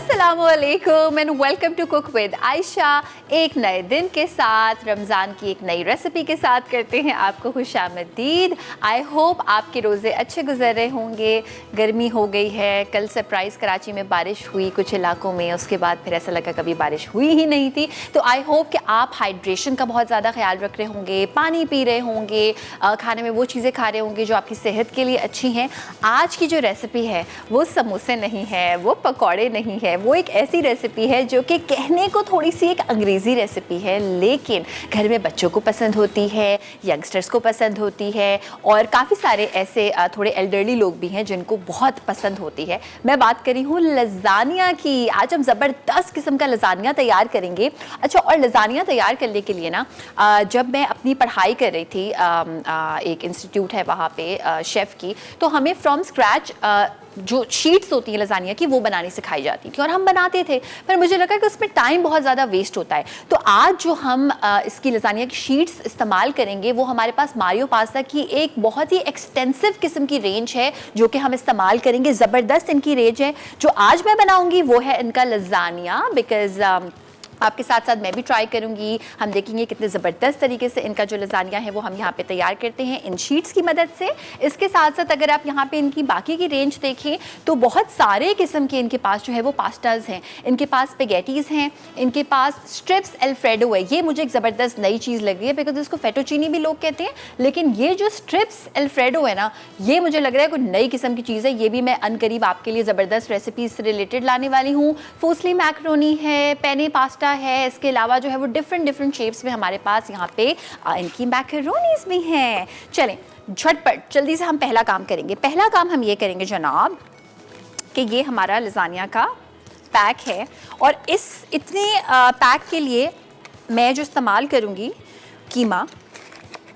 अस्सलामुअलैकुम and welcome to cook with Ayesha. एक नए दिन के साथ रमज़ान की एक नई रेसिपी के साथ करते हैं आपको खुशामदीद। आई होप आपके रोज़े अच्छे गुजर रहे होंगे। गर्मी हो गई है, कल सरप्राइज़ कराची में बारिश हुई कुछ इलाकों में, उसके बाद फिर ऐसा लगा कभी बारिश हुई ही नहीं थी। तो आई होप कि आप हाइड्रेशन का बहुत ज़्यादा ख्याल रख रहे होंगे, पानी पी रहे होंगे, खाने में वो चीज़ें खा रहे होंगे जो आपकी सेहत के लिए अच्छी हैं। आज की जो रेसिपी है वो समोसे नहीं है, वो पकौड़े नहीं है, वो एक ऐसी रेसिपी है जो कि कहने को थोड़ी सी एक अंग्रेज़ी रेसिपी है, लेकिन घर में बच्चों को पसंद होती है, यंगस्टर्स को पसंद होती है और काफ़ी सारे ऐसे थोड़े एल्डरली लोग भी हैं जिनको बहुत पसंद होती है। मैं बात कर रही हूँ लज़ानिया की। आज हम ज़बरदस्त किस्म का लज़ानिया तैयार करेंगे। अच्छा, और लज़ानिया तैयार करने के लिए ना जब मैं अपनी पढ़ाई कर रही थी, एक इंस्टीट्यूट है वहाँ पे शेफ़ की, तो हमें फ्रॉम स्क्रैच जो शीट्स होती हैं लज़ानिया की वो बनानी सिखाई जाती थी और हम बनाते थे, पर मुझे लगा कि उसमें टाइम बहुत ज़्यादा वेस्ट होता है। तो आज जो हम इसकी लज़ानिया की शीट्स इस्तेमाल करेंगे वो हमारे पास मारियो पास्ता की एक बहुत ही एक्सटेंसिव किस्म की रेंज है जो कि हम इस्तेमाल करेंगे। ज़बरदस्त इनकी रेंज है। जो आज मैं बनाऊँगी वो है इनका लज़ानिया, बिकॉज़ आपके साथ साथ मैं भी ट्राई करूंगी। हम देखेंगे कितने ज़बरदस्त तरीके से इनका जो लज़ानिया है वो हम यहाँ पे तैयार करते हैं इन शीट्स की मदद से। इसके साथ साथ अगर आप यहाँ पे इनकी बाकी की रेंज देखें तो बहुत सारे किस्म के इनके पास जो है वो पास्ताज हैं, इनके पास स्पेगेटीज़ हैं, इनके पास स्ट्रिप्स अल्फ्रेडो है। ये मुझे एक ज़बरदस्त नई चीज़ लग रही है बिकॉज इसको फेटोचीनी भी लोग कहते हैं, लेकिन ये जो स्ट्रिप्स अल्फ्रेडो है ना, ये मुझे लग रहा है कोई नई किस्म की चीज़ है। ये भी मैं अनकरीब आपके लिए ज़बरदस्त रेसिपी से रिलेटेड लाने वाली हूँ। फूसली मैक्रोनी है, पेने पास्ता है, इसके अलावा जो है वो डिफरेंट शेप्स में हमारे पास यहाँ पे इनकी मैकरोनीज भी हैं। चलें झटपट जल्दी से हम पहला काम करेंगे। पहला काम हम ये करेंगे जनाब कि ये हमारा लज़ानिया का पैक है और इस इतने पैक के लिए मैं जो इस्तेमाल करूँगी कीमा,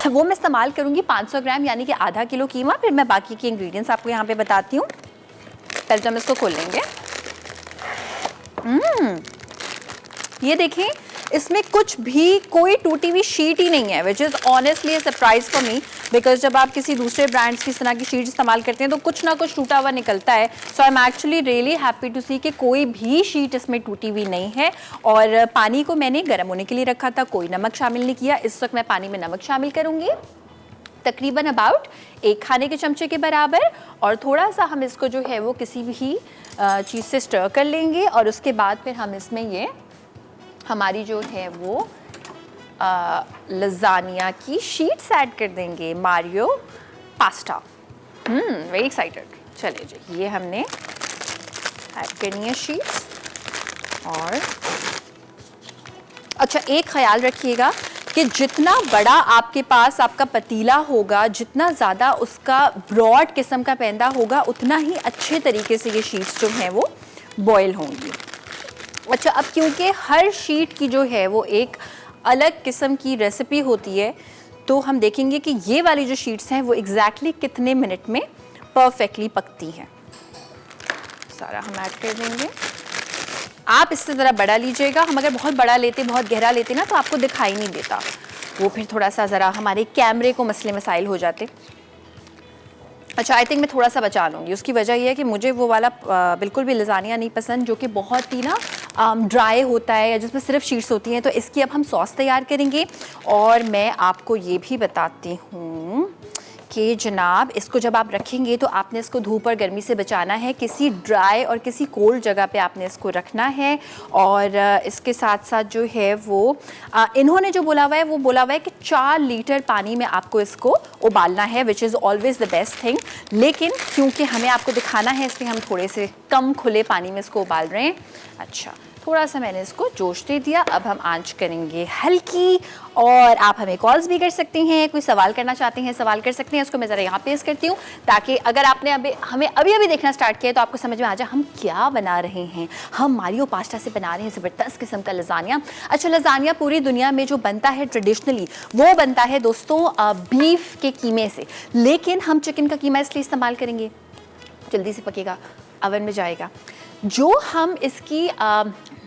वो मैं इस्तेमाल करूँगी 500 ग्राम यानी कि आधा किलो कीमा। फिर मैं बाकी के इंग्रेडिएंट्स आपको यहाँ पे बताती हूँ। पहले तो हम इसको खोल लेंगे। ये देखें, इसमें कुछ भी कोई टूटी हुई शीट ही नहीं है, which is honestly surprise for me, because जब आप किसी दूसरे ब्रांड्स की इस तरह की शीट इस्तेमाल करते हैं तो कुछ ना कुछ टूटा हुआ निकलता है। So I am actually really happy to see कि कोई भी शीट इसमें टूटी हुई नहीं है। और पानी को मैंने गर्म होने के लिए रखा था, कोई नमक शामिल नहीं किया। इस वक्त मैं पानी में नमक शामिल करूँगी, तकरीबन अबाउट 1 खाने के चमचे के बराबर। और थोड़ा सा हम इसको जो है वो किसी भी चीज़ से स्टर कर लेंगे और उसके बाद फिर हम इसमें ये हमारी जो है वो लज़ानिया की शीट्स ऐड कर देंगे, मारियो पास्ता। Very excited. चलिए जी, ये हमने ऐड करनी है शीट्स। और अच्छा, एक ख्याल रखिएगा कि जितना बड़ा आपके पास आपका पतीला होगा, जितना ज़्यादा उसका ब्रॉड किस्म का पैंदा होगा, उतना ही अच्छे तरीके से ये शीट्स जो हैं वो बॉयल होंगी। अच्छा, अब क्योंकि हर शीट की जो है वो एक अलग किस्म की रेसिपी होती है, तो हम देखेंगे कि ये वाली जो शीट्स हैं वो एग्जैक्टली कितने मिनट में परफेक्टली पकती हैं। सारा हम ऐड कर देंगे। आप इससे ज़रा बड़ा लीजिएगा। हम अगर बहुत बड़ा लेते, बहुत गहरा लेते ना, तो आपको दिखाई नहीं देता, वो फिर थोड़ा सा ज़रा हमारे कैमरे को मसले मसाइल हो जाते। अच्छा, आई थिंक मैं थोड़ा सा बचा लूँगी। उसकी वजह यह है कि मुझे वो वाला बिल्कुल भी लज़ानिया नहीं पसंद जो कि बहुत ही ना ड्राई होता है या जिसमें सिर्फ शीट्स होती हैं। तो इसकी अब हम सॉस तैयार करेंगे और मैं आपको ये भी बताती हूँ कि जनाब इसको जब आप रखेंगे तो आपने इसको धूप और गर्मी से बचाना है। किसी ड्राई और किसी कोल्ड जगह पे आपने इसको रखना है। और इसके साथ साथ जो है वो इन्होंने जो बोला हुआ है वो बोला हुआ है कि 4 लीटर पानी में आपको इसको उबालना है, which is always the best thing. लेकिन क्योंकि हमें आपको दिखाना है इसलिए हम थोड़े से कम खुले पानी में इसको उबाल रहे हैं। अच्छा, थोड़ा सा मैंने इसको जोश दे दिया। अब हम आंच करेंगे हल्की। और आप हमें कॉल्स भी कर सकते हैं, कोई सवाल करना चाहते हैं सवाल कर सकते हैं। इसको मैं ज़रा यहाँ पेश करती हूँ ताकि अगर आपने हमें अभी देखना स्टार्ट किया तो आपको समझ में आ जाए हम क्या बना रहे हैं। हम मारियो पास्ता से बना रहे हैं ज़बरदस्त किस्म का लज़ानिया। अच्छा, लज़ानिया पूरी दुनिया में जो बनता है ट्रेडिशनली वो बनता है दोस्तों बीफ के कीमे से, लेकिन हम चिकन का कीमा इसलिए इस्तेमाल करेंगे, जल्दी से पकेगा, अवन में जाएगा। जो हम इसकी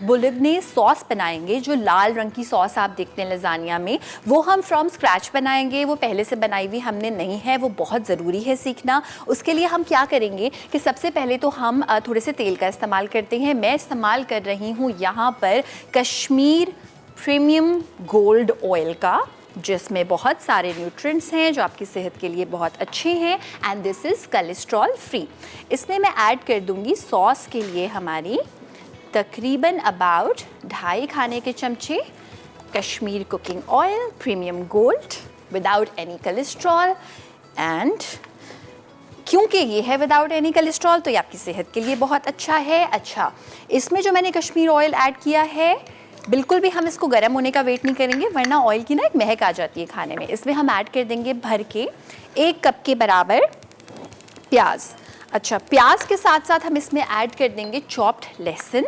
बुलिग्ने सॉस बनाएंगे, जो लाल रंग की सॉस आप देखते हैं लजानिया में, वो हम फ्रॉम स्क्रैच बनाएंगे। वो पहले से बनाई हुई हमने नहीं है, वो बहुत ज़रूरी है सीखना। उसके लिए हम क्या करेंगे कि सबसे पहले तो हम थोड़े से तेल का इस्तेमाल करते हैं। मैं इस्तेमाल कर रही हूँ यहाँ पर कश्मीर प्रीमियम गोल्ड ऑयल का, जिसमें बहुत सारे न्यूट्रिएंट्स हैं जो आपकी सेहत के लिए बहुत अच्छे हैं, and this is cholesterol free. इसमें मैं ऐड कर दूँगी सॉस के लिए हमारी तकरीबन अबाउट 2.5 खाने के चमचे Kashmir cooking oil premium gold without any cholesterol. And क्योंकि ये है विदाउट एनी कोलेस्ट्रॉल तो ये आपकी सेहत के लिए बहुत अच्छा है। अच्छा, इसमें जो मैंने कश्मीर ऑयल ऐड किया है, बिल्कुल भी हम इसको गर्म होने का वेट नहीं करेंगे, वरना ऑयल की ना एक महक आ जाती है खाने में। इसमें हम ऐड कर देंगे भर के 1 कप के बराबर प्याज। अच्छा, प्याज के साथ साथ हम इसमें ऐड कर देंगे चॉप्ड लहसुन।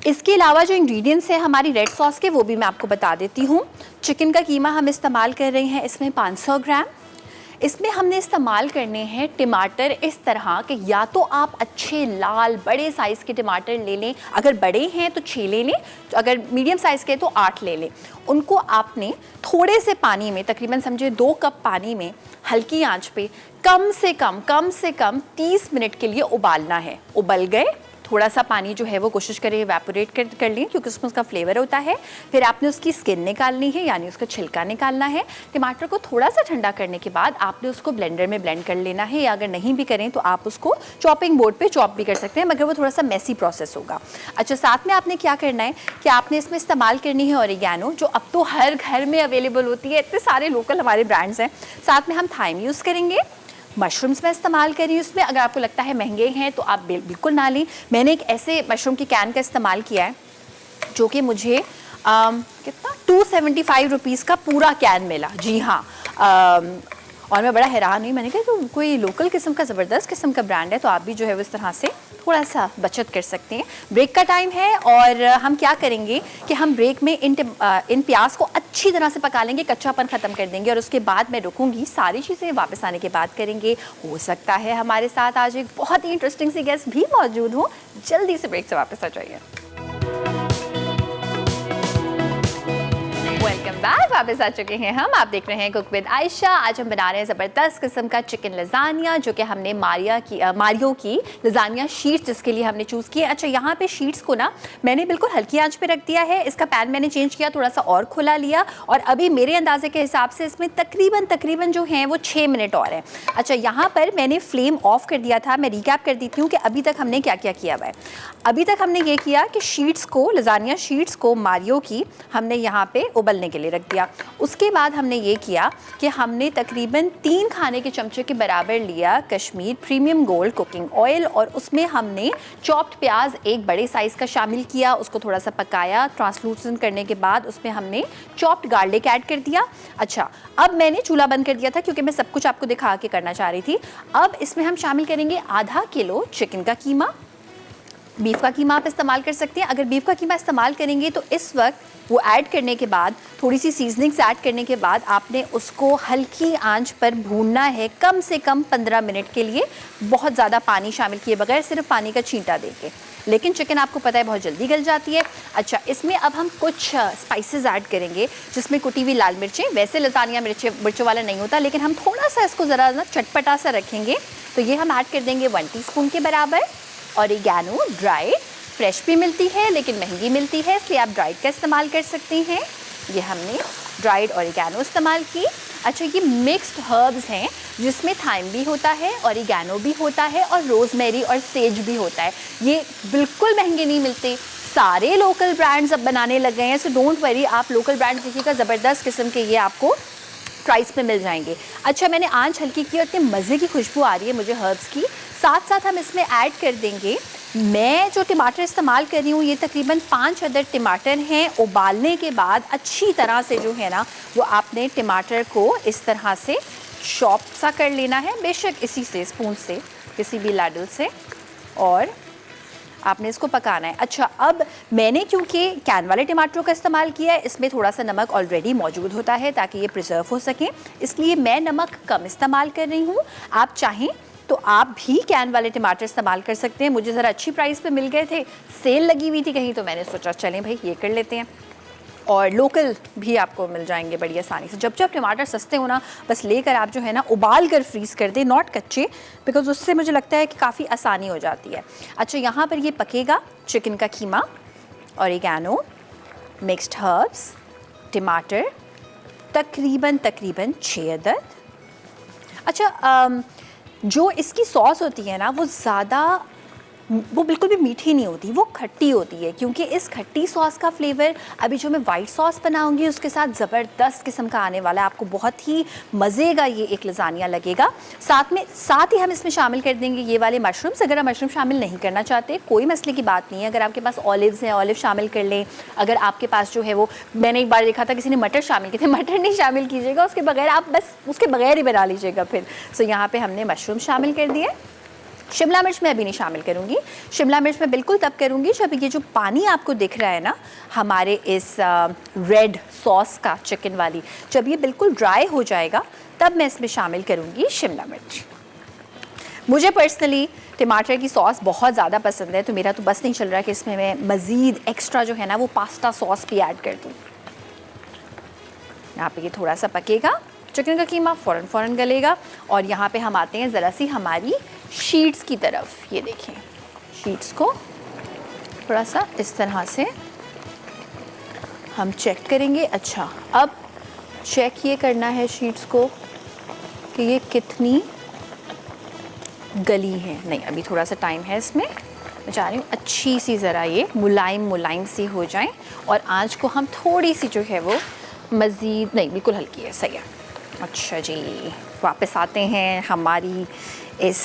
इसके अलावा जो इंग्रेडिएंट्स हैं हमारी रेड सॉस के, वो भी मैं आपको बता देती हूँ। चिकन का कीमा हम इस्तेमाल कर रहे हैं इसमें 500 ग्राम। इसमें हमने इस्तेमाल करने हैं टमाटर इस तरह के, या तो आप अच्छे लाल बड़े साइज़ के टमाटर ले लें, अगर बड़े हैं तो 6 ले लें, तो अगर मीडियम साइज़ के तो 8 ले लें। उनको आपने थोड़े से पानी में, तकरीबन समझे 2 कप पानी में हल्की आंच पे कम से कम 30 मिनट के लिए उबालना है। उबल गए, थोड़ा सा पानी जो है वो कोशिश करें इवेपोरेट कर लें, क्योंकि उसमें उसका फ्लेवर होता है। फिर आपने उसकी स्किन निकालनी है, यानी उसका छिलका निकालना है। टमाटर को थोड़ा सा ठंडा करने के बाद आपने उसको ब्लेंडर में ब्लेंड कर लेना है, या अगर नहीं भी करें तो आप उसको चॉपिंग बोर्ड पे चॉप भी कर सकते हैं, मगर वो थोड़ा सा मेसी प्रोसेस होगा। अच्छा, साथ में आपने क्या करना है कि आपने इसमें इस्तेमाल करनी है ऑरिगैनो, जो अब तो हर घर में अवेलेबल होती है, इतने सारे लोकल हमारे ब्रांड्स हैं। साथ में हम थाइम यूज़ करेंगे। मशरूम्स में इस्तेमाल करिए उसमें, अगर आपको लगता है महंगे हैं तो आप बिल्कुल ना लें। मैंने एक ऐसे मशरूम की कैन का इस्तेमाल किया है जो कि मुझे कितना 275 रुपीज़ का पूरा कैन मिला। जी हाँ, और मैं बड़ा हैरान हुई। मैंने कहा तो कोई लोकल किस्म का ज़बरदस्त किस्म का ब्रांड है, तो आप भी जो है वो इस तरह से थोड़ा सा बचत कर सकते हैं। ब्रेक का टाइम है और हम क्या करेंगे कि हम ब्रेक में इन प्याज को अच्छी तरह से पका लेंगे, कच्चापन ख़त्म कर देंगे, और उसके बाद मैं रुकूंगी। सारी चीज़ें वापस आने के बाद करेंगे। हो सकता है हमारे साथ आज एक बहुत ही इंटरेस्टिंग सी गेस्ट भी मौजूद हो। जल्दी से ब्रेक से वापस आ जाइए। वेलकम बैक, वापस आ चुके हैं हम। आप देख रहे हैं कुक विद आयशा। आज हम बना रहे हैं ज़बरदस्त किस्म का चिकन लजानिया, जो कि हमने मारियो की लजानिया शीट्स जिसके लिए हमने चूज़ किया। अच्छा, यहाँ पे शीट्स को ना मैंने बिल्कुल हल्की आंच पे रख दिया है। इसका पैन मैंने चेंज किया, थोड़ा सा और खुला लिया, और अभी मेरे अंदाजे के हिसाब से इसमें तकरीबन जो हैं वो 6 मिनट और है। अच्छा, यहाँ पर मैंने फ्लेम ऑफ कर दिया था। मैं रिकैप कर देती हूँ कि अभी तक हमने क्या क्या किया हुआ है। अभी तक हमने ये किया कि शीट्स को, लजानिया शीट्स को मारियो की हमने यहाँ पे उबलने के लिए रख दिया। उसके बाद हमने ये किया कि हमने तकरीबन 3 खाने के चमचे के बराबर लिया Kashmir premium gold cooking oil, और उसमें हमने चॉप्ड प्याज एक बड़े साइज़ का शामिल किया। उसको थोड़ा सा पकाया, ट्रांसलूसेंट करने के बाद उसमें हमने चॉप्ड गार्लिक ऐड कर दिया। अच्छा, अब मैंने चूल्हा बंद कर दिया था क्योंकि मैं सब कुछ आपको दिखा के करना चाह रही थी। अब इसमें हम शामिल करेंगे आधा किलो चिकन का कीमा। बीफ का कीमा आप इस्तेमाल कर सकते हैं। अगर बीफ का कीमा इस्तेमाल करेंगे तो इस वक्त वो ऐड करने के बाद, थोड़ी सी सीजनिंग्स ऐड करने के बाद, आपने उसको हल्की आंच पर भूनना है कम से कम 15 मिनट के लिए, बहुत ज़्यादा पानी शामिल किए बगैर, सिर्फ पानी का छींटा देके। लेकिन चिकन आपको पता है बहुत जल्दी गल जाती है। अच्छा, इसमें अब हम कुछ स्पाइसेस ऐड करेंगे, जिसमें कुटी हुई लाल मिर्चें, वैसे लजानिया मिर्चों वाला नहीं होता, लेकिन हम थोड़ा सा इसको ज़रा ना चटपटा सा रखेंगे। तो ये हम ऐड कर देंगे 1 टीस्पून के बराबर। ऑरिगैनो ड्राइड, फ्रेश भी मिलती है लेकिन महंगी मिलती है, इसलिए आप ड्राइड का इस्तेमाल कर सकते हैं। ये हमने ड्राइड ऑरिगैनो इस्तेमाल की। अच्छा, ये मिक्स्ड हर्ब्स हैं जिसमें थाइम भी होता है, ऑरिगैनो भी होता है, और रोज़मेरी और सेज भी होता है। ये बिल्कुल महंगे नहीं मिलते, सारे लोकल ब्रांड्स अब बनाने लग गए हैं। सो डोंट वरी, आप लोकल ब्रांड्स देखिएगा, ज़बरदस्त किस्म के ये आपको प्राइस पे मिल जाएंगे। अच्छा, मैंने आंच हल्की की और इतनी मज़े की खुशबू आ रही है मुझे हर्ब्स की। साथ साथ हम इसमें ऐड कर देंगे, मैं जो टमाटर इस्तेमाल कर रही हूँ ये तकरीबन 5 अदद टमाटर हैं। उबालने के बाद अच्छी तरह से जो है ना वो आपने टमाटर को इस तरह से चॉप सा कर लेना है, बेशक इसी से, स्पून से, किसी भी लाडल से, और आपने इसको पकाना है। अच्छा, अब मैंने क्योंकि कैन वाले टमाटरों का इस्तेमाल किया है, इसमें थोड़ा सा नमक ऑलरेडी मौजूद होता है ताकि ये प्रिजर्व हो सके, इसलिए मैं नमक कम इस्तेमाल कर रही हूँ। आप चाहें तो आप भी कैन वाले टमाटर इस्तेमाल कर सकते हैं। मुझे ज़रा अच्छी प्राइस पे मिल गए थे, सेल लगी हुई थी कहीं, तो मैंने सोचा चलें भाई ये कर लेते हैं। और लोकल भी आपको मिल जाएंगे बड़ी आसानी से। जब जब टमाटर सस्ते होना बस लेकर आप जो है ना उबाल कर फ्रीज़ कर दें, नॉट कच्चे, बिकॉज उससे मुझे लगता है कि काफ़ी आसानी हो जाती है। अच्छा, यहाँ पर ये पकेगा चिकन का कीमा, ऑरिगैनो, मिक्स्ड हर्ब्स, टमाटर, तकरीबन 6 अदद। अच्छा, जो इसकी सॉस होती है ना वो बिल्कुल भी मीठी नहीं होती, वो खट्टी होती है, क्योंकि इस खट्टी सॉस का फ्लेवर अभी जो मैं वाइट सॉस बनाऊंगी उसके साथ ज़बरदस्त किस्म का आने वाला है। आपको बहुत ही मज़े का ये एक लजानिया लगेगा। साथ ही हम इसमें शामिल कर देंगे ये वाले मशरूम्स। अगर आप मशरूम शामिल नहीं करना चाहते कोई मसले की बात नहीं है, अगर आपके पास ऑलिव्स हैं ऑलिव शामिल कर लें। अगर आपके पास जो है वो, मैंने एक बार देखा था किसी ने मटर शामिल किए थे, मटर नहीं शामिल कीजिएगा, उसके बगैर आप बस उसके बगैर ही बना लीजिएगा फिर। सो यहाँ पर हमने मशरूम शामिल कर दिए। शिमला मिर्च मैं अभी नहीं शामिल करूँगी, शिमला मिर्च मैं बिल्कुल तब करूँगी जब ये जो पानी आपको दिख रहा है ना हमारे इस रेड सॉस का चिकन वाली, जब ये बिल्कुल ड्राई हो जाएगा तब मैं इसमें शामिल करूँगी शिमला मिर्च। मुझे पर्सनली टमाटर की सॉस बहुत ज़्यादा पसंद है, तो मेरा तो बस नहीं चल रहा कि इसमें मैं मज़ीद एक्स्ट्रा जो है ना वो पास्ता सॉस भी ऐड कर दूँ। यहाँ पे ये थोड़ा सा पकेगा, चिकन का कीमा फ़ौरन गलेगा। और यहाँ पे हम आते हैं ज़रा सी हमारी शीट्स की तरफ। ये देखें, शीट्स को थोड़ा सा इस तरह से हम चेक करेंगे। अच्छा, अब चेक ये करना है शीट्स को कि ये कितनी गली है। नहीं, अभी थोड़ा सा टाइम है इसमें। मैं चाह रही हूँ अच्छी सी ज़रा ये मुलायम सी हो जाए, और आँच को हम थोड़ी सी जो है वो मज़ीद, नहीं बिल्कुल हल्की है, सही है। अच्छा जी, वापस आते हैं हमारी इस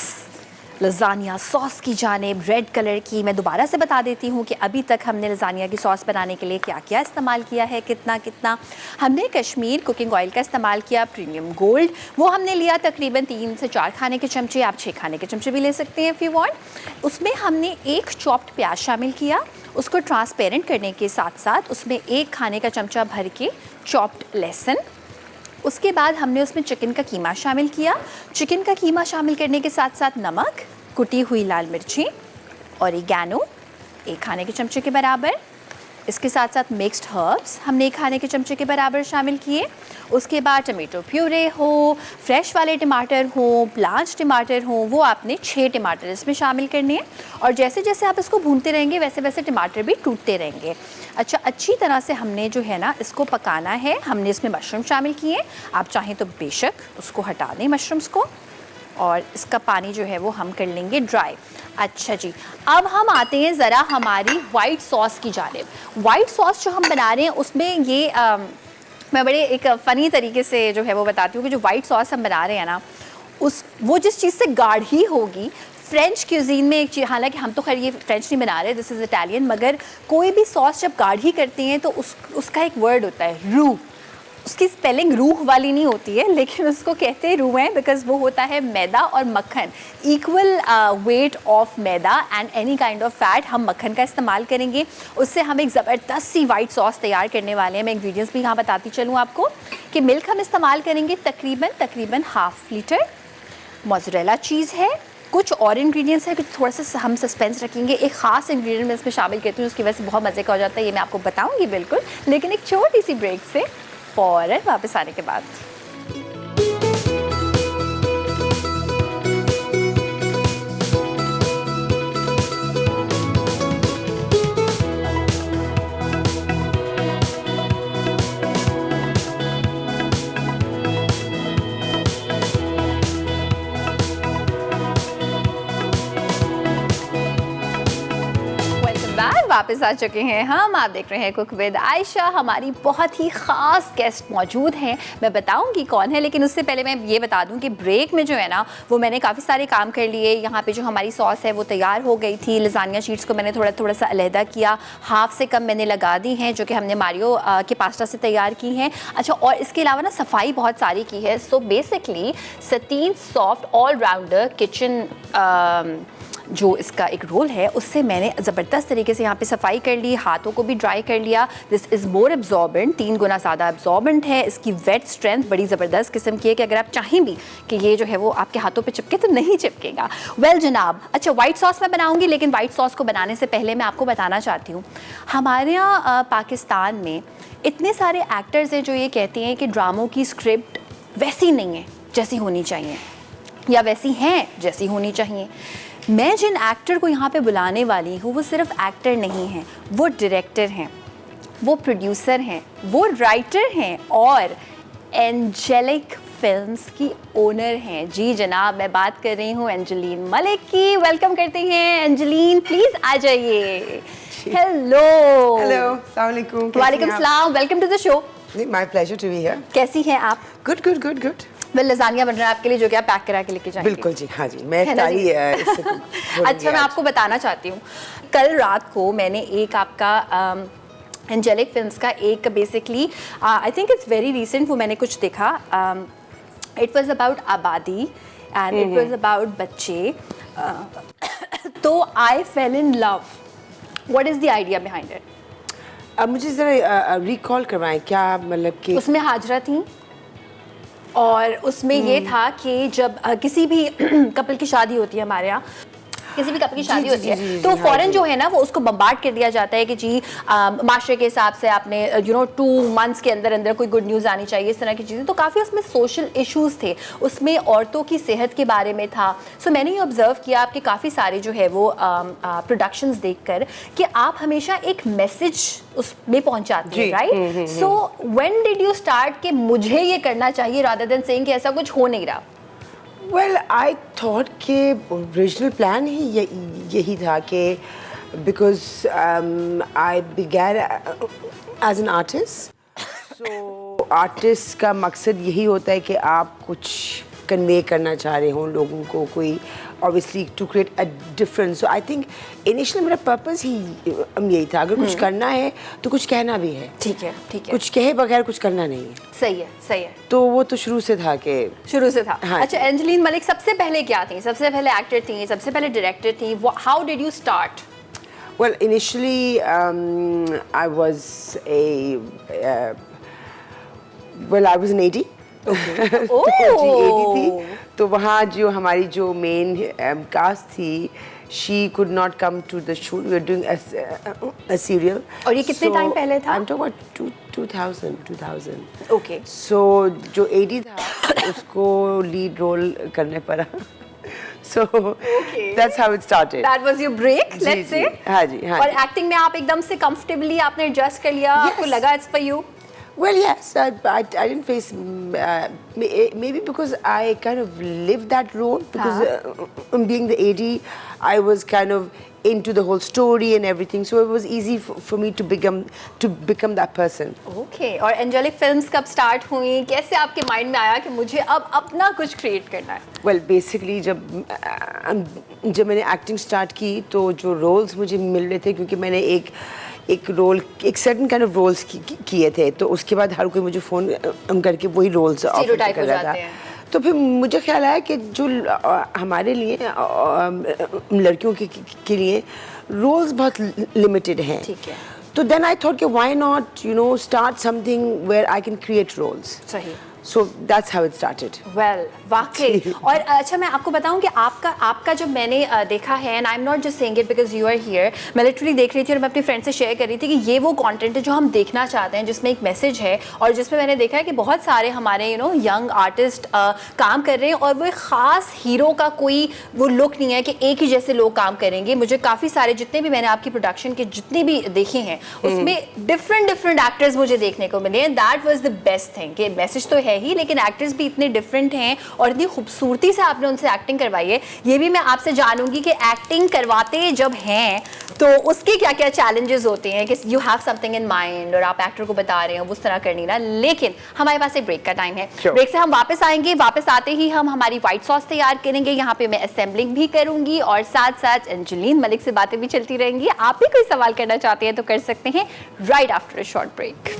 लज़ानिया सॉस की जानिब, रेड कलर की। मैं दोबारा से बता देती हूँ कि अभी तक हमने लज़ानिया की सॉस बनाने के लिए क्या क्या इस्तेमाल किया है, कितना। हमने कश्मीर कुकिंग ऑयल का इस्तेमाल किया, प्रीमियम गोल्ड, वो हमने लिया तकरीबन 3 से 4 खाने के चमचे, आप 6 खाने के चमचे भी ले सकते हैं इफ़ यू वांट। उसमें हमने एक चॉप्ड प्याज शामिल किया, उसको ट्रांसपेरेंट करने के साथ साथ उसमें 1 खाने का चमचा भर के चॉप्ड लहसुन। उसके बाद हमने उसमें चिकन का कीमा शामिल किया। चिकन का कीमा शामिल करने के साथ साथ नमक, कुटी हुई लाल मिर्ची, ऑरिगैनो 1 खाने के चमचे के बराबर। इसके साथ साथ मिक्स्ड हर्ब्स हमने 1 खाने के चमचे के बराबर शामिल किए। उसके बाद टमेटो प्यूरे हो, फ्रेश वाले टमाटर हो, ब्लांच टमाटर हो, वो आपने 6 टमाटर इसमें शामिल करने हैं। और जैसे जैसे आप इसको भूनते रहेंगे वैसे वैसे टमाटर भी टूटते रहेंगे। अच्छा, अच्छी तरह से हमने जो है ना इसको पकाना है। हमने इसमें मशरूम शामिल किए, आप चाहें तो बेशक उसको हटा दें मशरूम्स को, और इसका पानी जो है वो हम कर लेंगे ड्राई। अच्छा जी, अब हम आते हैं ज़रा हमारी वाइट सॉस की जानिब। वाइट सॉस जो हम बना रहे हैं उसमें ये मैं बड़े एक फ़नी तरीके से जो है वो बताती हूँ कि जो वाइट सॉस हम बना रहे हैं ना वो जिस चीज़ से गाढ़ी होगी, फ्रेंच क्यूजीन में एक चीज़, हालांकि हम तो खैर ये फ्रेंच नहीं बना रहे, दिस इज़ इटालियन, मगर कोई भी सॉस जब गाढ़ी करते हैं तो उसका एक वर्ड होता है रूह। उसकी स्पेलिंग रूह वाली नहीं होती है, लेकिन उसको कहते हैं रूह है बिकॉज वो होता है मैदा और मक्खन, equal weight of maida and any kind of fat. हम मक्खन का इस्तेमाल करेंगे, उससे हम एक ज़बरदस्त सी वाइट सॉस तैयार करने वाले हैं। मैं इंग्रेडिएंट्स भी यहाँ बताती चलूँ आपको कि मिल्क हम इस्तेमाल करेंगे तकरीबन ½ लीटर, मोज़रेला चीज़ है, कुछ और इंग्रेडिएंट्स है कि थोड़ा सा हम सस्पेंस रखेंगे। एक ख़ास इंग्रेडिएंट मैं इसमें शामिल करती हूँ, उसकी वजह से बहुत मज़े का हो जाता है, ये मैं आपको बताऊँगी बिल्कुल, लेकिन एक छोटी सी ब्रेक से फ़ौरन वापस आने के बाद। वापस आ चुके हैं हम, आप देख रहे हैं कुक विद आयशा। हमारी बहुत ही ख़ास गेस्ट मौजूद हैं, मैं बताऊंगी कौन है, लेकिन उससे पहले मैं ये बता दूं कि ब्रेक में जो है ना वो मैंने काफ़ी सारे काम कर लिए। यहाँ पे जो हमारी सॉस है वो तैयार हो गई थी, लज़ानिया शीट्स को मैंने थोड़ा सा अलहदा किया, हाफ़ से कम मैंने लगा दी हैं जो कि हमने मारियो के पास्ता से तैयार की हैं। अच्छा, और इसके अलावा ना सफाई बहुत सारी की है। सो बेसिकली सतीन सॉफ्ट ऑल राउंडर किचन जो इसका एक रोल है उससे मैंने ज़बरदस्त तरीके से यहाँ पे सफाई कर ली, हाथों को भी ड्राई कर लिया। दिस इज़ मोर एब्जॉर्बेंट, 3 गुना ज़्यादा एब्जॉर्बेंट है। इसकी वेट स्ट्रेंथ बड़ी ज़बरदस्त किस्म की है कि अगर आप चाहें भी कि ये जो है वो आपके हाथों पे चिपके तो नहीं चिपकेगा। वेल जनाब, अच्छा वाइट सॉस मैं बनाऊंगी, लेकिन वाइट सॉस को बनाने से पहले मैं आपको बताना चाहती हूँ, हमारे यहाँ पाकिस्तान में इतने सारे एक्टर्स हैं जो ये कहते हैं कि ड्रामों की स्क्रिप्ट वैसी नहीं है जैसी होनी चाहिए, या वैसी हैं जैसी होनी चाहिए। मैं जिन एक्टर को यहाँ पे बुलाने वाली हूँ वो सिर्फ एक्टर नहीं हैं, वो डायरेक्टर हैं, वो प्रोड्यूसर हैं, वो राइटर हैं और एंजेलिक फिल्म्स की ओनर हैं। जी जनाब, मैं बात कर रही हूँ एंजेलिन मलिक की। वेलकम करते हैं एंजेलिन, प्लीज़ आ जाइए। हेलो। हेलो, अस्सलाम वालेकुम। वालेकुम सलाम, welcome to the show. My pleasure to be here. कैसी हैं आप? Good good good good. Well lasagna बन रहा है आपके लिए, जो कि आप पैक करा के लेके जाएंगे। बिल्कुल जी, हाँ जी, मैं इफ्तारी अच्छा, मैं आपको बताना चाहती हूँ, कल रात को मैंने एक आपका एंजेलिक फिल्म्स का एक basically I think it's very recent, वो मैंने कुछ देखा। इट वाज अबाउट आबादी एंड इट वाज अबाउट बच्चे। तो I fell in love. What is the idea behind it? अब मुझे ज़रा रिकॉल करवाएं, क्या मतलब कि उसमें हाजरा थी और उसमें ये था कि जब किसी भी कपल की शादी होती है हमारे यहाँ, किसी भी कपल की शादी होती है तो फौरन जो है ना वो उसको बम्बार्ड कर दिया जाता है कि जी माशरे के हिसाब से आपने 2 मंथ्स के अंदर अंदर कोई गुड न्यूज़ आनी चाहिए, इस तरह की चीज़ें। तो काफ़ी उसमें सोशल इश्यूज़ थे, उसमें औरतों की सेहत के बारे में था। सो मैंने ये ऑब्ज़र्व किया आपके काफ़ी सारे जो है वो प्रोडक्शंस देखकर कि आप हमेशा एक मैसेज उसमें पहुँचाते हैं, right? So when did you start कि मुझे ये करना चाहिए रादर देन सेइंग कि ऐसा कुछ हो नहीं रहा? वेल आई थॉट कि ओरिजिनल प्लान ही यही था कि because I began as an artist, so artist का मकसद यही होता है कि आप कुछ कन्वे करना चाह रहे हो लोगों को, कोई obviously to create a difference. So I think initially मेरा पर्पस ही यही था, अगर कुछ करना है तो कुछ कहना भी है। ठीक है, ठीक है, कुछ कहे बगैर कुछ करना नहीं है। सही है, सही है। तो वो तो शुरू से था कि शुरू से था। हाँ। अच्छा, एंजेलिन मलिक सबसे पहले क्या थी? सबसे पहले एक्टर थी, सबसे पहले डायरेक्टर थी? How did you start? Well, initially I was I was an AD. Okay. तो जी AD थी, तो वहाँ जो हमारी जो मेन कास्ट थी, she could not come to the shoot. We were doing a serial. और ये कितने टाइम पहले था? I'm talking about 2000. Okay. So जो AD था उसको लीड रोल करने पड़ा। So that's how it started. That was your break, let's say. हाँ जी, हाँ और जी। एक्टिंग में आप एकदम से कंफर्टेबली आपने एडजस्ट कर लिया, आपको लगा it's for you? Well, yes, I didn't face maybe because I kind of lived that role because being the AD, I was kind of into the whole story and everything, so it was easy for me to become that person. Okay. और angelic films कब start हुई? कैसे आपके mind में आया कि मुझे अब अपना कुछ क्रिएट करना है? Well, basically जब मैंने एक्टिंग स्टार्ट की तो जो रोल्स मुझे मिल रहे थे, क्योंकि मैंने एक रोल, एक सर्टेन काइंड ऑफ रोल्स किए थे, तो उसके बाद हर कोई मुझे फ़ोन करके वही रोल्स ऑफर कर रहा था। तो फिर मुझे ख्याल आया कि जो हमारे लिए लड़कियों के लिए रोल्स बहुत लिमिटेड हैं, ठीक है। तो देन आई थॉट कि why not start something where I can create roles. सही। So that's how it started. Well, वाकई। और अच्छा, मैं आपको बताऊं कि आपका जब मैंने देखा है, and I am not just saying it because you are here, मैं लिटरली देख रही थी और मैं अपनी फ्रेंड से शेयर कर रही थी कि ये वो कंटेंट है जो हम देखना चाहते हैं, जिसमें एक मैसेज है और जिसमें मैंने देखा है कि बहुत सारे हमारे यंग आर्टिस्ट काम कर रहे हैं और वो एक ख़ास हीरो का कोई वो लुक नहीं है कि एक ही जैसे लोग काम करेंगे। मुझे काफ़ी सारे, जितने भी मैंने आपकी प्रोडक्शन के जितने भी देखे हैं, उसमें डिफरेंट एक्टर्स मुझे देखने को मिले, and that was the best thing कि मैसेज तो है ही, लेकिन एक्टर्स भी इतने डिफरेंट हैं और इतनी खूबसूरती से आपने उनसे एक्टिंग करवाई है। ये भी मैं आपसे जानूंगी कि एक्टिंग करवाते जब हैं तो उसके क्या क्या चैलेंजेस होते हैं, कि you have something in mind और आप एक्टर को बता रहे हो उस तरह करनी ना। लेकिन हमारे पास एक ब्रेक का टाइम है, ब्रेक से हम वापस आएंगे। वापस आते ही हम हमारी व्हाइट सॉस तैयार करेंगे, यहाँ पे मैं असेंबलिंग भी करूंगी और साथ साथ एंजेलिन मलिक से बातें भी चलती रहेंगी। आप भी कोई सवाल करना चाहते हैं तो कर सकते हैं right after a short break.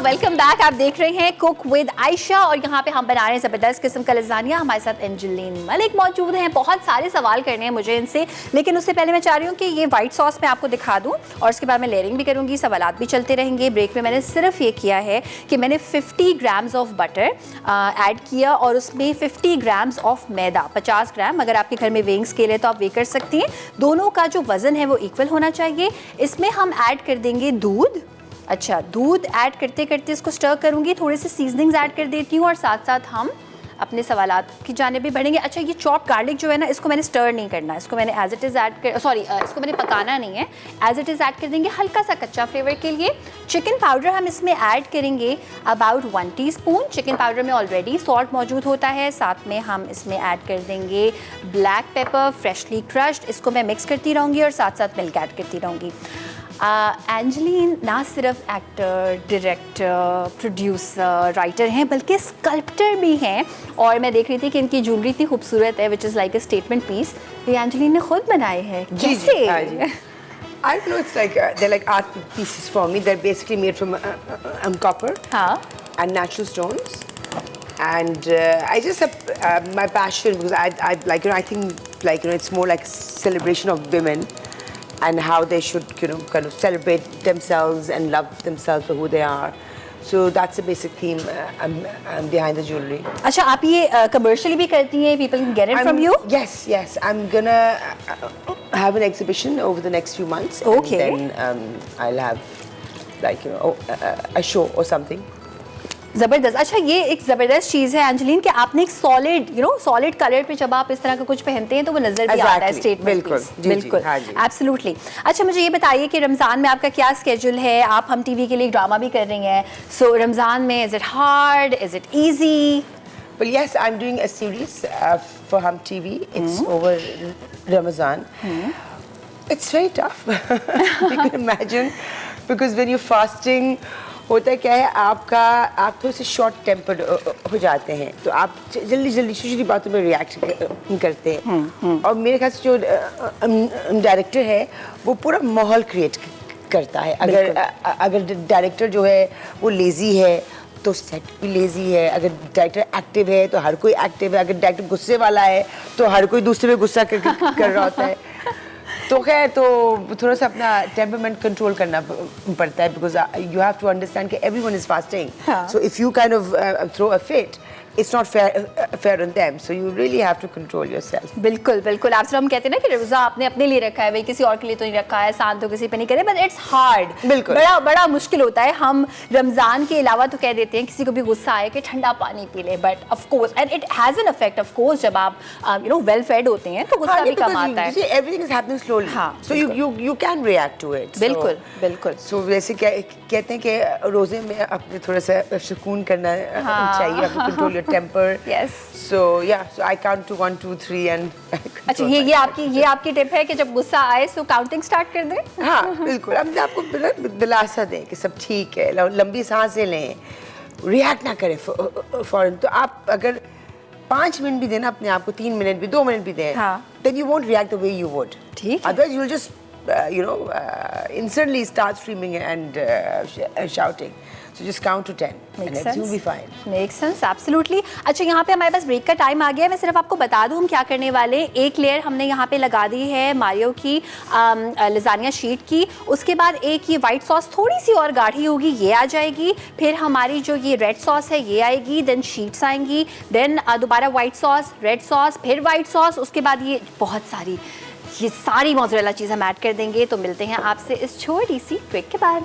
Welcome back. आप देख रहे हैं कुक विद आयशा और यहाँ पे हम बना रहे हैं ज़बरदस्त किस्म का लज़ानिया। हमारे साथ एंजेलिन मलिक मौजूद हैं। बहुत सारे सवाल करने हैं मुझे इनसे, लेकिन उससे पहले मैं चाह रही हूँ कि ये वाइट सॉस मैं आपको दिखा दूँ और उसके बाद मैं लेयरिंग भी करूँगी, सवालात भी चलते रहेंगे। ब्रेक में मैंने सिर्फ ये किया है कि मैंने 50 ग्राम्स ऑफ बटर ऐड किया और उसमें 50 ग्राम्स ऑफ मैदा, 50 ग्राम। अगर आपके घर में वेइंग स्केल है तो आप वे कर सकती हैं। दोनों का जो वज़न है वो इक्वल होना चाहिए। इसमें हम ऐड कर देंगे दूध। अच्छा, दूध ऐड करते करते इसको स्टर करूँगी, थोड़े से सीजनिंग्स ऐड कर देती हूँ और साथ साथ हम अपने सवालात की जाने भी बढ़ेंगे। अच्छा, ये चॉप गार्लिक जो है ना, इसको मैंने स्टर नहीं करना, इसको मैंने एज इट इज़ ऐड कर इसको मैंने पकाना नहीं है, एज इट इज़ ऐड कर देंगे हल्का सा कच्चा फ्लेवर के लिए। चिकन पाउडर हम इसमें ऐड करेंगे अबाउट 1 टीस्पून। चिकन पाउडर में ऑलरेडी सॉल्ट मौजूद होता है। साथ में हम इसमें ऐड कर देंगे ब्लैक पेपर फ्रेशली क्रश्ड। इसको मैं मिक्स करती रहूँगी और साथ साथ मिल्क ऐड करती रहूँगी। एंजेलिन ना सिर्फ एक्टर, डायरेक्टर, प्रोड्यूसर, राइटर हैं, बल्कि स्कल्प्टर भी हैं। और मैं देख रही थी कि इनकी ज्वेलरी इतनी खूबसूरत है, which is like a statement piece. ये एंजेलिन ने खुद बनाए हैं। कैसे? I don't know, it's like they're like art pieces for me. They're basically made from copper and natural stones. And I just have my passion because I like, I think like, it's more like a celebration of women and how they should, kind of celebrate themselves and love themselves for who they are. So that's the basic theme behind the jewelry. अच्छा, आप ये commercially भी करती हैं? People can get it from you? Yes. I'm gonna have an exhibition over the next few months. Okay. And then I'll have like, a show or something. ज़बरदस्त। अच्छा, ये एक ज़बरदस्त चीज़ है एंजेलिन कि आपने एक सॉलिड कलर पे जब आप इस तरह का कुछ पहनते हैं तो वो नज़र भी आता है स्टेटमेंट। बिल्कुल, एब्सोल्युटली। अच्छा, मुझे ये बताइए कि रमज़ान में आपका क्या स्केड्यूल है? आप हम टीवी के लिए ड्रामा भी कर रही हैं, सो रमज़ान में is it hard, is it easy? Well, yes, I'm doing a series for Hum TV. It's over Ramadan. It's very tough. You can imagine, because when you're fasting, होता क्या है, आप थोड़े से शॉर्ट टेम्पर्ड हो जाते हैं, तो आप जल्दी छोटी बातों में रिएक्ट करते हैं। और मेरे ख्याल से जो डायरेक्टर है वो पूरा माहौल क्रिएट करता है। अगर डायरेक्टर जो है वो लेज़ी है तो सेट भी लेज़ी है। अगर डायरेक्टर एक्टिव है तो हर कोई एक्टिव है। अगर डायरेक्टर गुस्से वाला है तो हर कोई दूसरे पे गुस्सा कर रहा होता है। तो खैर, तो थोड़ा सा अपना टेम्परमेंट कंट्रोल करना पड़ता है, because you have to understand कि everyone is fasting, so if you kind of throw a fit, it's not fair on them, so you really have to control yourself. बिल्कुल। आप हम कहते हैं ना कि रोज़ा आपने अपने लिए रखा है, भाई किसी और के लिए तो नहीं रखा है, शांत तो किसी पे नहीं करे, बट इट्स हार्ड। बिल्कुल, बड़ा मुश्किल होता है। हम रमज़ान के अलावा तो कह देते हैं किसी को भी गुस्सा आए कि ठंडा पानी पी ले, but of course and it has an effect. Of course जब आप वेल फेड होते हैं तो गुस्सा भी कम आता है। Everything is happening slowly, so you can react to it. बिल्कुल। सो वैसे कहते हैं कि रोजे में अपने थोड़ा सा सुकून करना चाहिए, control your temper. So I count to 1, 2, 3 and अच्छा, ये आपकी टिप है कि जब गुस्सा आए तो काउंटिंग स्टार्ट कर दें? हाँ, बिल्कुल। अब आपको दिलासा दें कि सब ठीक है, लंबी सांसें लें, रिएक्ट ना करें फौरन। तो आप अगर 5 मिनट भी देना अपने आप को, 3 मिनट भी, 2 मिनट भी दें, then you won't react the way you would. ठीक है। Otherwise you'll just instantly start screaming and shouting. So just count to 10 and everything will be fine. Makes sense, absolutely. अच्छा, यहाँ पे हमारे पास ब्रेक का टाइम आ गया है। मैं सिर्फ आपको बता दूँ हम क्या करने वाले हैं। एक लेयर हमने यहाँ पे लगा दी है मारियो की लज़ानिया शीट की। उसके बाद एक ये वाइट सॉस थोड़ी सी और गाढ़ी होगी, ये आ जाएगी। फिर हमारी जो ये रेड सॉस है ये आएगी, देन शीट्स आएंगी, देन दोबारा वाइट सॉस, रेड सॉस, फिर वाइट सॉस। उसके बाद ये सारी मोज़रेला चीज़ हम ऐड कर देंगे। तो मिलते हैं आपसे इस छोटी सी ब्रेक के बाद।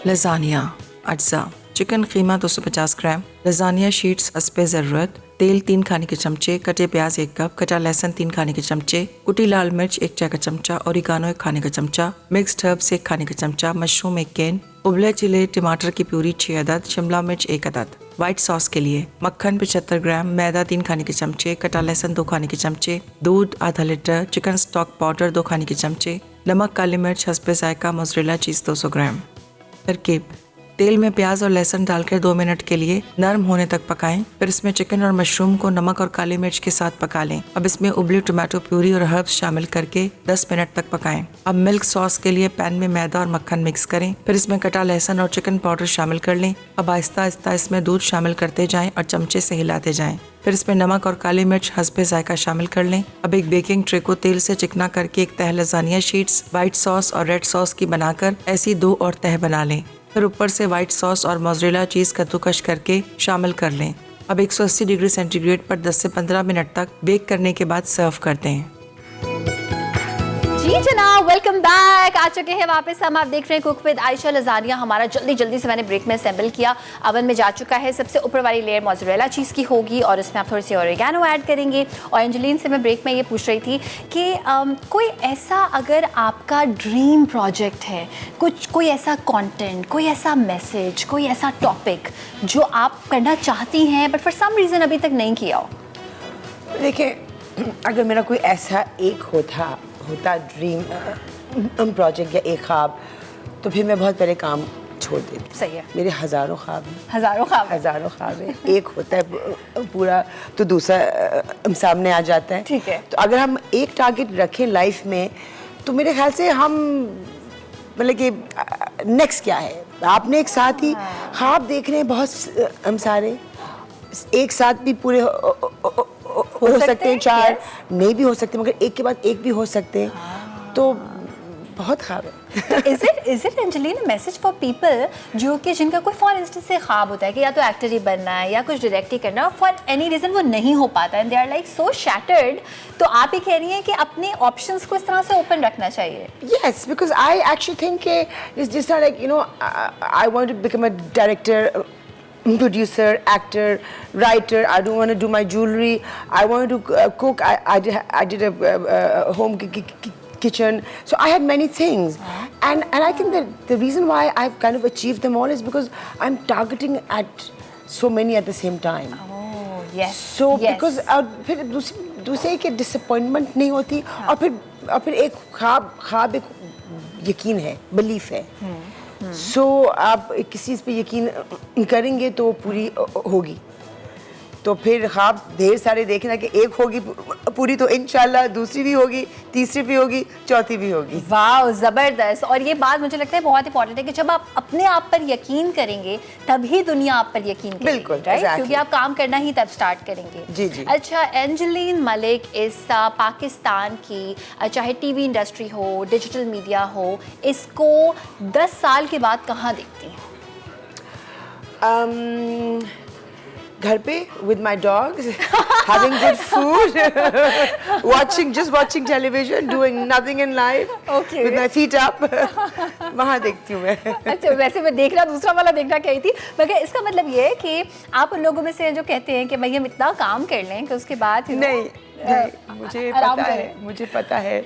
लज़ानिया अज्जा, चिकन कीमा 250 ग्राम, लज़ानिया शीट्स हस्बे ज़रूरत, तेल 3 खाने के चमचे, कटे प्याज 1 कप, कटा लहसुन 3 खाने के चमचे, कुटी लाल मिर्च 1 चाय का चमचा, ओरिगानो 1 खाने का चमचा, मिक्स्ड हर्ब्स 1 खाने का चमचा, मशरूम 1 कैन, उबले छिले टमाटर की प्यूरी 6 अदद, शिमला मिर्च 1 अदद। व्हाइट सॉस के लिए मक्खन 75 ग्राम, मैदा 3 खाने के चमचे, कटा लहसुन 2 खाने के चमचे, दूध आधा लीटर, चिकन स्टॉक पाउडर 2 खाने के चमचे, नमक, काली मिर्च हस्बे जायका, मोज़रेला चीज़ 200 ग्राम। तरकीब: तेल में प्याज और लहसुन डालकर 2 मिनट के लिए नरम होने तक पकाएं। फिर इसमें चिकन और मशरूम को नमक और काली मिर्च के साथ पका लें। अब इसमें उबली टमाटो प्यूरी और हर्ब्स शामिल करके 10 मिनट तक पकाएं। अब मिल्क सॉस के लिए पैन में मैदा और मक्खन मिक्स करें। फिर इसमें कटा लहसुन और चिकन पाउडर शामिल कर लें। अब आहिस्ता आहिस्ता इसमें दूध शामिल करते जाएं और चमचे से हिलाते जाएं। फिर इसमें नमक और काली मिर्च हस्बे जायका शामिल कर लें। अब एक बेकिंग ट्रे को तेल से चिकना करके एक तह लजानिया शीट्स, व्हाइट सॉस और रेड सॉस की बनाकर ऐसी 2 और तह बना लें। फिर ऊपर से व्हाइट सॉस और मोज़रेला चीज़ कद्दूकश करके शामिल कर लें। अब 180 डिग्री सेंटीग्रेड पर 10 से 15 मिनट तक बेक करने के बाद सर्व कर दें। जी जनाब, वेलकम बैक। आ चुके हैं वापस हम। आप देख रहे हैं कुक विद आयशा। लजानिया हमारा जल्दी से मैंने ब्रेक में असेंबल किया, अवन में जा चुका है। सबसे ऊपर वाली लेयर मोज़रेला चीज़ की होगी और इसमें आप थोड़ी सी ऑरिगैनो ऐड करेंगे। और एंजेलिन से मैं ब्रेक में ये पूछ रही थी कि कोई ऐसा अगर आपका ड्रीम प्रोजेक्ट है, कोई ऐसा कंटेंट, कोई ऐसा मैसेज, कोई ऐसा टॉपिक जो आप करना चाहती हैं बट फॉर सम रीज़न अभी तक नहीं किया हो। देखिए, अगर मेरा कोई ऐसा एक होता ड्रीम प्रोजेक्ट या एक ख्वाब, तो फिर मैं बहुत पहले काम छोड़ देती। सही है। मेरे हज़ारों ख्वाब हैं। हज़ारों ख्वाब हैं। एक होता है पूरा तो दूसरा सामने आ जाता है। ठीक है। तो अगर हम एक टारगेट रखें लाइफ में, तो मेरे ख्याल से हम मतलब कि नेक्स्ट क्या है, आपने एक साथ ही ख्वाब देख रहे हैं बहुत हम सारे, एक साथ भी पूरे हो सकते हैं, 4 नहीं भी हो सकते, मगर एक के बाद एक भी हो सकते हैं। तो बहुत ख्वाब है। Is it Angelina message for people जो कि जिनका कोई फॉर इंस्टेंस से ख्वाब होता है कि या तो एक्टर ही बनना है या कुछ डायरेक्ट ही करना है, फॉर एनी रीजन वो नहीं हो पाता है, they are like so shattered. तो आप ही कह रही हैं कि अपने ऑप्शंस को इस तरह से ओपन रखना चाहिए। Yes, because I actually think it's just not like, you know, I want to become a director, producer, actor, writer. I don't want to do my jewelry. I wanted to cook. I did a home kitchen. So I had many things, and I think that the reason why I've kind of achieved them all is because I'm targeting at so many at the same time. Oh yes. So yes. because फिर दूसरे के disappointment नहीं होती, और फिर एक ख्वाब एक यकीन है, belief है। So आप किसी चीज़ पे यकीन करेंगे तो पूरी होगी। तो फिर ख्वाब ढेर सारे देखना कि एक होगी पूरी तो इंशाल्लाह दूसरी भी होगी, तीसरी भी होगी, चौथी भी होगी। वाह, ज़बरदस्त। और ये बात मुझे लगता है बहुत इंपॉर्टेंट है कि जब आप अपने आप पर यकीन करेंगे तभी दुनिया आप पर यकीन करेगी। बिल्कुल, राइट, exactly. क्योंकि आप काम करना ही तब स्टार्ट करेंगे। जी जी। अच्छा, एंजेलिन मलिक इस पाकिस्तान की चाहे टीवी इंडस्ट्री हो, डिजिटल मीडिया हो, इसको 10 साल के बाद कहाँ देखती हैं? घर पे with my dogs, having good food, just watching television, doing nothing in life, Okay. with my feet up. वहाँ देखती हूँ मैं। अच्छा, वैसे मैं देखना दूसरा वाला देखना कही थी, मगर इसका मतलब ये है कि आप उन लोगों में से जो कहते हैं कि भाई हम इतना काम कर लें कि उसके बाद नहीं, मुझे पता है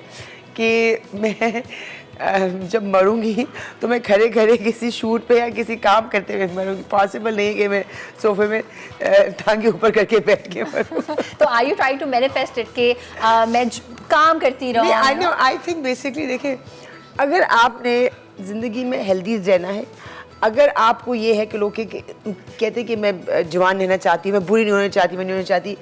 कि मैं जब मरूंगी तो मैं खड़े खड़े किसी शूट पे या किसी काम करते हुए मरूंगी। पॉसिबल नहीं कि मैं सोफे में टांगे ऊपर करके बैठ के मरूं। तो are you trying to manifest it कि मैं काम करती रहूं? आई थिंक बेसिकली देखिए, अगर आपने ज़िंदगी में हेल्दी रहना है, अगर आपको ये है कि लोग कहते हैं कि मैं जवान रहना चाहती हूँ, मैं बुरी नहीं होना चाहती, मैं नहीं होना चाहती,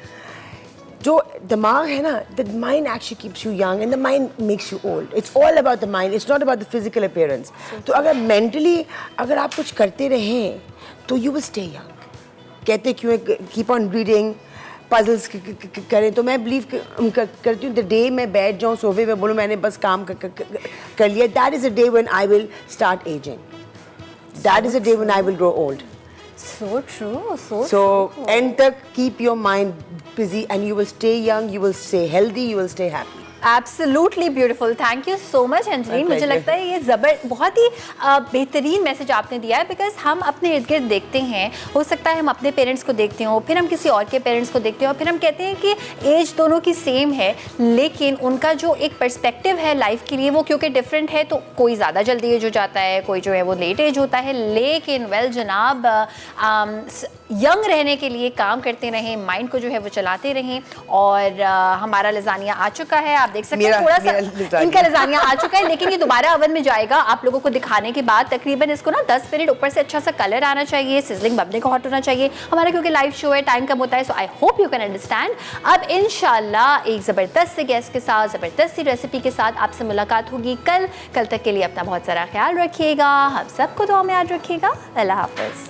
जो दिमाग है ना, the mind actually keeps you young and the mind makes you old. It's all about the mind. It's not about the physical appearance. तो अगर mentally अगर आप कुछ करते रहें तो you will stay young. कहते क्यों है keep on reading, puzzles करें, तो मैं believe करती हूँ the day मैं बैठ जाऊँ सोफे पे बोलूँ मैंने बस काम कर लिया, that is the day when I will start aging. That is the day when I will grow old. So true, so end तक keep your mind busy and you will stay young, you will stay healthy, you will stay happy. Absolutely beautiful, thank you so much Anjali. मुझे pleasure. लगता है ये बहुत ही बेहतरीन message आपने दिया है, बिकॉज हम अपने इर्द गिर्द देखते हैं, हो सकता है हम अपने पेरेंट्स को देखते हो, फिर हम किसी और के पेरेंट्स को देखते हो, फिर हम कहते हैं कि एज दोनों की सेम है, लेकिन उनका जो एक पर्सपेक्टिव है लाइफ के लिए वो क्योंकि डिफरेंट है, तो कोई ज़्यादा जल्दी एज हो जाता है, कोई जो है वो लेट एज होता है। लेकिन वेल जनाब, यंग रहने के लिए काम करते रहें, माइंड को जो है वो चलाते रहें। और हमारा लजानिया आ चुका है, आप देख सकते हैं थोड़ा सा इनका लजानिया आ चुका है, लेकिन ये दोबारा ओवन में जाएगा आप लोगों को दिखाने के बाद। तकरीबन इसको ना 10 मिनट ऊपर से अच्छा सा कलर आना चाहिए, सिजलिंग बबलिंग को हॉट होना चाहिए। हमारा क्योंकि लाइव शो है, टाइम कम होता है, so I hope you can understand. अब इंशाल्लाह एक ज़बरदस्त से गेस्ट के साथ, ज़बरदस्त सी रेसिपी के साथ आपसे मुलाकात होगी कल तक के लिए अपना बहुत सारा ख्याल रखिएगा, हम सबको दुआ में याद रखिएगा। अल्लाह हाफ़िज़।